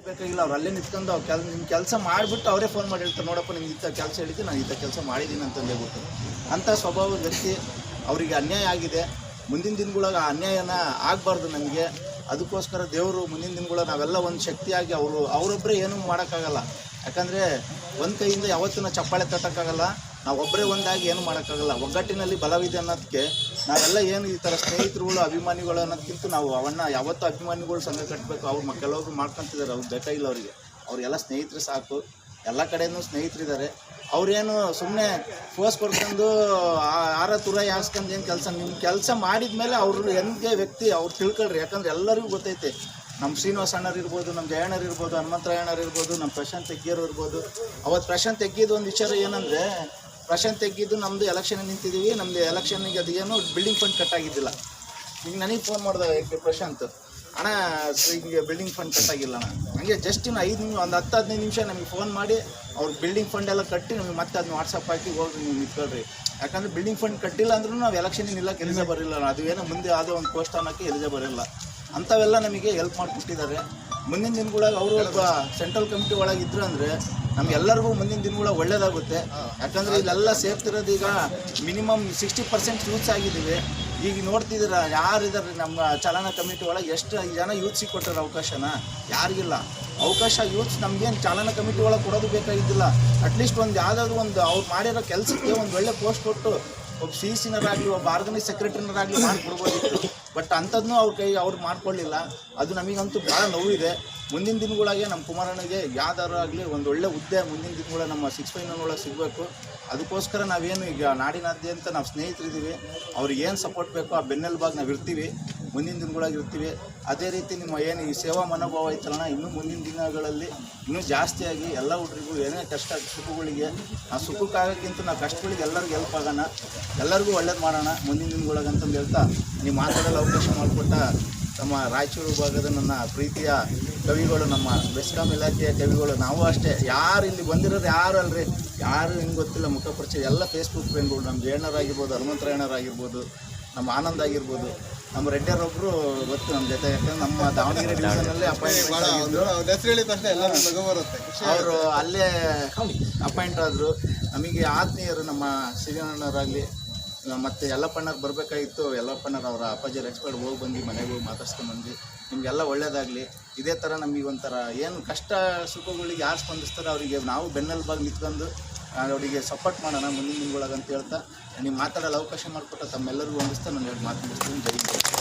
ಬೇಕಾಗಿಲ್ಲ, ಅವ್ರು ಅಲ್ಲೇ ನಿಂತ್ಕೊಂಡು ಅವ್ರು ನಿಮ್ಮ ಕೆಲಸ ಮಾಡಿಬಿಟ್ಟು ಅವರೇ ಫೋನ್ ಮಾಡಿ ಹೇಳ್ತಾರೆ, ನೋಡಪ್ಪ ನಿಮ್ಗೆ ಇಂಥ ಕೆಲಸ ಹೇಳಿದ್ದು ನಾನು ಇಂಥ ಕೆಲಸ ಮಾಡಿದ್ದೀನಿ ಅಂತಂದು ಹೇಳ್ಬಿಟ್ಟು. ಅಂಥ ಸ್ವಭಾವದ ವ್ಯಕ್ತಿ. ಅವರಿಗೆ ಅನ್ಯಾಯ ಆಗಿದೆ. ಮುಂದಿನ ದಿನಗಳಾಗ ಆ ಅನ್ಯಾಯನ ಆಗಬಾರ್ದು ನಮಗೆ. ಅದಕ್ಕೋಸ್ಕರ ದೇವರು ಮುಂದಿನ ದಿನಗಳ ನಾವೆಲ್ಲ ಒಂದು ಶಕ್ತಿಯಾಗಿ ಅವರೊಬ್ಬರೇ ಏನೂ ಮಾಡೋಕ್ಕಾಗಲ್ಲ. ಯಾಕಂದರೆ ಒಂದು ಕೈಯಿಂದ ಯಾವತ್ತೂ ಚಪ್ಪಾಳೆ ತಟ್ಟೋಕ್ಕಾಗಲ್ಲ. ನಾವು ಒಬ್ಬರೇ ಒಂದಾಗಿ ಏನು ಮಾಡೋಕ್ಕಾಗಲ್ಲ. ಒಗ್ಗಟ್ಟಿನಲ್ಲಿ ಬಲವಿದೆ ಅನ್ನೋದಕ್ಕೆ ನಾವೆಲ್ಲ ಏನು ಈ ಥರ ಸ್ನೇಹಿತರುಗಳು ಅಭಿಮಾನಿಗಳು ಅನ್ನೋದಕ್ಕಿಂತ ನಾವು ಅವನ್ನ ಯಾವತ್ತೂ ಅಭಿಮಾನಿಗಳು ಸಂಘ ಕಟ್ಟಬೇಕು. ಅವ್ರು ಕೆಲವರು ಮಾಡ್ಕೊತಿದ್ದಾರೆ, ಅವ್ರು ಬೇಕಾಗಿಲ್ಲ ಅವರಿಗೆ. ಅವರೆಲ್ಲ ಸ್ನೇಹಿತರು ಸಾಕು. ಎಲ್ಲ ಕಡೆಯೂ ಸ್ನೇಹಿತರಿದ್ದಾರೆ. ಅವ್ರೇನು ಸುಮ್ಮನೆ ಫೋರ್ಸ್ ಕೊಡ್ಕೊಂಡು ಆರ ತುರಾಯಿ ಹಾಸ್ಕೊಂಡು ಏನು ಕೆಲಸ, ನಿಮ್ಮ ಕೆಲಸ ಮಾಡಿದ ಮೇಲೆ ಅವರು ಹೆಂಗೆ ವ್ಯಕ್ತಿ ಅವ್ರು ತಿಳ್ಕೊಳ್ರಿ. ಯಾಕಂದ್ರೆ ಎಲ್ಲರಿಗೂ ಗೊತ್ತೈತೆ. ನಮ್ಮ ಶ್ರೀನಿವಾಸ ಅಣ್ಣರು ಇರ್ಬೋದು, ನಮ್ಮ ಜಯಣ್ಣರು ಇರ್ಬೋದು, ಹನುಮಂತರಾಯಣ್ಣರು ಇರ್ಬೋದು, ನಮ್ಮ ಪ್ರಶಾಂತ್ ತೆಗ್ಗಿಯರು ಇರ್ಬೋದು. ಅವತ್ತು ಪ್ರಶಾಂತ್ ತೆಗ್ಗಿದ್ದು ಒಂದು ವಿಚಾರ ಏನಂದರೆ, ಪ್ರಶಾಂತ್ ತೆಗ್ಗಿದ್ದು ನಮ್ಮದು ಎಲೆಕ್ಷನ್ ನಿಂತಿದ್ದೀವಿ, ನಮ್ಮದು ಎಲೆಕ್ಷನ್ಗೆ ಅದು ಏನೋ ಬಿಲ್ಡಿಂಗ್ ಫಂಡ್ ಕಟ್ಟಾಗಿದ್ದಿಲ್ಲ. ಈಗ ನನಗೆ ಫೋನ್ ಮಾಡಿದೆ ಪ್ರಶಾಂತ್, ಅಣ್ಣ ಹಿಂಗೆ ಬಿಲ್ಡಿಂಗ್ ಫಂಡ್ ಕಟ್ಟಾಗಿಲ್ಲ ಅಣ್ಣ. ಹಂಗೆ ಜಸ್ಟ್ ಇನ್ನು ಒಂದು 10-15 ನಿಮಿಷ ನಮಗೆ ಫೋನ್ ಮಾಡಿ ಅವ್ರು ಬಿಲ್ಡಿಂಗ್ ಫಂಡ್ ಎಲ್ಲ ಕಟ್ಟಿ ನಮಗೆ ಮತ್ತೆ ಅದನ್ನ ವಾಟ್ಸಪ್ ಹಾಕಿ ಹೋಗಿ ನೀವು ನಿಂತ್ಕೊಳ್ರಿ. ಯಾಕಂದರೆ ಬಿಲ್ಡಿಂಗ್ ಫಂಡ್ ಕಟ್ಟಿಲ್ಲ ಅಂದ್ರೂ ನಾವು ಎಲೆಕ್ಷನಿಗೆ ನಿಲ್ಲಕ್ಕೆ ಎಲಿಜಿಬಲ್ ಇರಲ್ಲ. ಅದು ಏನೋ ಮುಂದೆ ಯಾವುದೋ ಒಂದು ಪೋಸ್ಟ್ ಅನ್ನೋಕ್ಕೆ ಎಲಿಜಿಬಲ್ ಇರಲ್ಲ. ಅಂಥವೆಲ್ಲ ನಮಗೆ ಹೆಲ್ಪ್ ಮಾಡಿಕೊಟ್ಟಿದ್ದಾರೆ. ಮುಂದಿನ ದಿನಗಳಾಗ ಅವರು ಒಬ್ಬ ಸೆಂಟ್ರಲ್ ಕಮಿಟಿ ಒಳಗೆ ಇದ್ರು ಅಂದರೆ ನಮಗೆಲ್ಲರಿಗೂ ಮುಂದಿನ ದಿನಗಳಾಗ ಒಳ್ಳೇದಾಗುತ್ತೆ. ಯಾಕಂದರೆ ಇಲ್ಲೆಲ್ಲ ಸೇರ್ತಿರೋದು ಈಗ ಮಿನಿಮಮ್ 60% ಯೂತ್ಸ್ ಆಗಿದ್ದೀವಿ. ಈಗ ನೋಡ್ತಿದ್ದೀರ ಯಾರಿದ್ದಾರೆ ನಮ್ಮ ಚಾಲನಾ ಕಮಿಟಿ ಒಳಗೆ, ಎಷ್ಟು ಜನ ಯೂತ್ಸಿಗೆ ಕೊಟ್ಟರೆ ಅವಕಾಶನ? ಯಾರಿಗಿಲ್ಲ ಅವಕಾಶ. ಯೂತ್ಸ್ ನಮಗೇನು ಚಾಲನಾ ಕಮಿಟಿ ಒಳಗೆ ಕೊಡೋದು ಬೇಕಾಗಿದ್ದಿಲ್ಲ. ಅಟ್ಲೀಸ್ಟ್ ಒಂದು ಯಾವುದಾದ್ರೂ ಒಂದು ಅವ್ರು ಮಾಡಿರೋ ಕೆಲಸಕ್ಕೆ ಒಂದು ಒಳ್ಳೆ ಪೋಸ್ಟ್ ಕೊಟ್ಟು ಒಬ್ಬ CC-ನರಾಗಲಿ ಒಬ್ಬ ಆರ್ಗನೈಸ್ ಸೆಕ್ರೆಟರಿನರಾಗಲಿ ಮಾಡಿಕೊಡ್ಬೋದಿತ್ತು. ಬಟ್ ಅಂಥದ್ದನ್ನೂ ಅವ್ರು ಮಾಡ್ಕೊಳ್ಳಿಲ್ಲ. ಅದು ನಮಗಂತೂ ಭಾಳ ನೋವಿದೆ. ಮುಂದಿನ ದಿನಗಳಾಗೆ ನಮ್ಮ ಕುಮಾರಣ್ಣಗೆ ಯಾವ್ದಾರು ಆಗಲಿ ಒಂದು ಒಳ್ಳೆ ಹುದ್ದೆ ಮುಂದಿನ ದಿನಗಳ ನಮ್ಮ 659 ಒಳಗೆ ಸಿಗಬೇಕು. ಅದಕ್ಕೋಸ್ಕರ ನಾವೇನು ಈಗ ನಾಡಿನಾದ್ಯಂತ ನಾವು ಸ್ನೇಹಿತರಿದ್ದೀವಿ. ಅವ್ರಿಗೆ ಏನು ಸಪೋರ್ಟ್ ಬೇಕೋ ಆ ಬೆನ್ನೆಲುಬಾಗಿ ನಾವು ಇರ್ತೀವಿ, ಮುಂದಿನ ದಿನಗಳಾಗಿ ಇರ್ತೀವಿ. ಅದೇ ರೀತಿ ನಿಮ್ಮ ಏನು ಈ ಸೇವಾ ಮನೋಭಾವ ಐತಲ್ಲ, ಇನ್ನೂ ಮುಂದಿನ ದಿನಗಳಲ್ಲಿ ಇನ್ನೂ ಜಾಸ್ತಿಯಾಗಿ ಎಲ್ಲ ಹುಡುಗರಿಗೂ ಏನೇ ಕಷ್ಟ ಸುಖಗಳಿಗೆ, ಆ ಸುಖಕ್ಕಾಗೋಕ್ಕಿಂತ ನಾವು ಕಷ್ಟಗಳಿಗೆ ಎಲ್ಲರಿಗೂ ಹೆಲ್ಪ್ ಆಗೋಣ, ಎಲ್ಲರಿಗೂ ಒಳ್ಳೇದು ಮಾಡೋಣ ಮುಂದಿನ ದಿನಗಳಾಗ ಅಂತಂದು ಹೇಳ್ತಾ ನೀವು ಮಾತಾಡಲು ಅವಕಾಶ ಮಾಡಿಕೊಟ್ಟ ನಮ್ಮ ರಾಯಚೂರು ಭಾಗದ ನನ್ನ ಪ್ರೀತಿಯ ಕವಿಗಳು, ನಮ್ಮ ಬೆಸ್ಕಾಂ ಇಲಾಖೆಯ ಕವಿಗಳು, ನಾವು ಅಷ್ಟೇ. ಯಾರು ಇಲ್ಲಿ ಬಂದಿರೋರು ಯಾರು ಅಲ್ರಿ, ಯಾರು ಹಿಂಗೆ ಗೊತ್ತಿಲ್ಲ ಮುಖ ಪರಿಚಯ, ಎಲ್ಲ ಫೇಸ್ಬುಕ್ ಫ್ರೆಂಡ್ಗಳು. ನಮ್ಮ ಜಯಣ್ಣರಾಗಿರ್ಬೋದು, ಹನುಮಂತರಾಯಣ್ಣರಾಗಿರ್ಬೋದು, ನಮ್ಮ ಆನಂದ್ ಆಗಿರ್ಬೋದು, ನಮ್ಮ ರೆಡ್ಡಿಯರೊಬ್ಬರು ಗೊತ್ತು ನಮ್ಮ ಜೊತೆ. ಯಾಕಂದ್ರೆ ನಮ್ಮ ದಾವಣಗೆರೆ ಡಿವಿಷನಲ್ಲೇ ಅಪಾಯಿಂಟ್ಮೆಂಟ್ ಅವರು ಅಲ್ಲೇ ಅಪಾಯಿಂಟ್ ಆದರು. ನಮಗೆ ಆತ್ಮೀಯರು ನಮ್ಮ ಶ್ರೀಗಣ್ಣವರಾಗಲಿ ಮತ್ತು ಯಲ್ಲಪ್ಪಣ್ಣರು ಬರಬೇಕಾಗಿತ್ತು. ಯಲ್ಲಪ್ಪಣ್ಣರು ಅವರ ಅಪ್ಪಾಜಿಯವ್ರ ಎಕ್ಸ್ಪರ್ಟ್ ಹೋಗಿ ಬಂದು ಮನೆಗೆ ಹೋಗಿ ಮಾತಾಡ್ಸ್ಕೊಂಡ್ಬಂದು ನಿಮಗೆಲ್ಲ ಒಳ್ಳೆಯದಾಗಲಿ. ಇದೇ ಥರ ನಮಗೆ ಒಂಥರ ಏನು ಕಷ್ಟ ಸುಖಗಳಿಗೆ ಯಾರು ಸ್ಪಂದಿಸ್ತಾರೆ ಅವರಿಗೆ ನಾವು ಬೆನ್ನೆಲುಬಾಗಿ ನಿಂತ್ಕೊಂಡು ಅವರಿಗೆ ಸಪೋರ್ಟ್ ಮಾಡೋಣ ಮುಂದಿನ ದಿನಗಳಾಗ ಅಂತ ಹೇಳ್ತಾ ನೀವು ಮಾತಾಡಲು ಅವಕಾಶ ಮಾಡಿಕೊಟ್ಟ ತಮ್ಮೆಲ್ಲರಿಗೂ ಹೊಂದಿಸ್ತಾ ನಾನು ಮಾತು ಮುಗಿಸ್ತೀನಿ. ಜೈ ಹಿಂದ್.